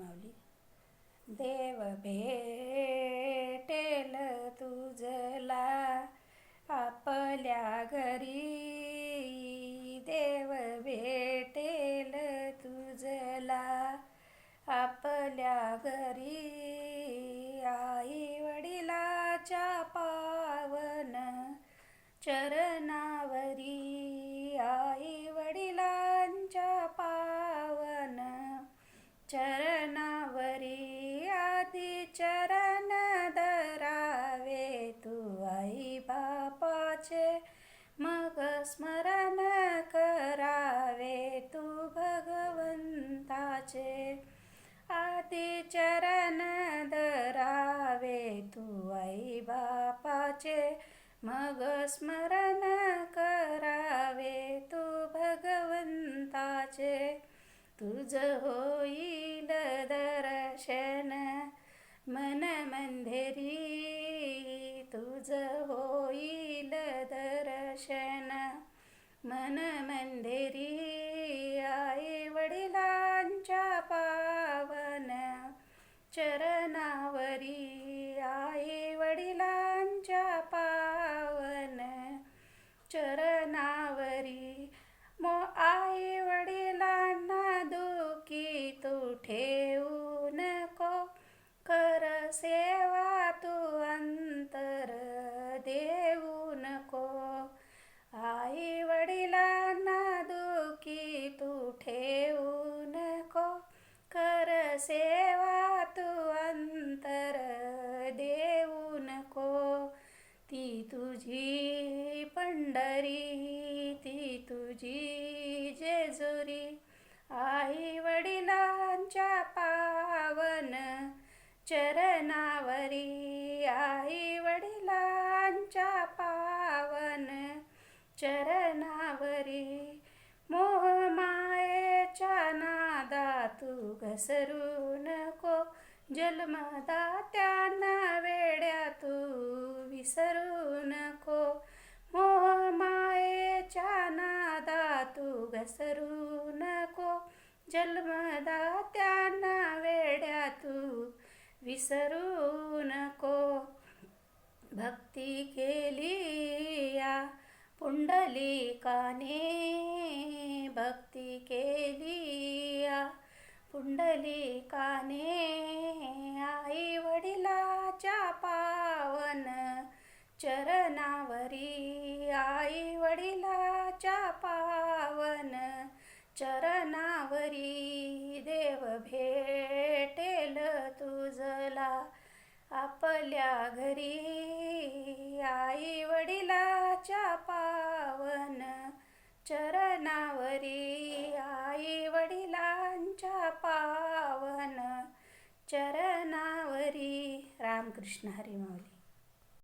माऊली. देव भेटेल तुझला आपल्या घरी, देव भेटेल तुझला आपल्या घरी. आई वडिलाच्या पावन चरणावरी, आई वडिलांच्या पावन चरणावरी. आधी चरण धरावे तू आई बापाचे, मग स्मरण करावे तू भगवंताचे. आधी चरण धरावे तू आई बापाचे, मग स्मरण करावे तू भगवंताचे. तुझ होईल दर्शन मन मंदिरी, तुझ होईल दर्शन मन मंदिरी. आई वडिलांच्या पावन चरणावरी, आई वडिलांच्या पावन चरणावरी. आई वडिलांना दुखी तू ठेवू नको, कर सेवा तू अंतर देऊ नको. आई वडिलांना दुखी तू ठेवू नको, कर सेवा तू अंतर देऊ नको. ती तुझी पंढरी, ती तुझी जेजुरी. आई वडिलांच्या पावन चरणावरी, आई वडिलांच्या पावन चरणावरी. मोहमायेच्या नादा तू घसरू नको, जन्मदात्यांना वेड्या तू विसरू नको. मोहमायेच्या नादा तू घसरू नको, जन्मदात्यांना वेड्या तू विसरू नको. भक्ती केली या पुंडलिकाने, भक्ती केली या पुंडलिकाने. आई वडिलाच्या पावन चरणावरी, आई वडिलाच्या पावन चरणावरी. देव भेटेल तुझला आपल्या घरी, आई वडिलाच्या पावन चरणावरी, आई वडिलांच्या पावन चरणावरी. रामकृष्ण हरी माऊली.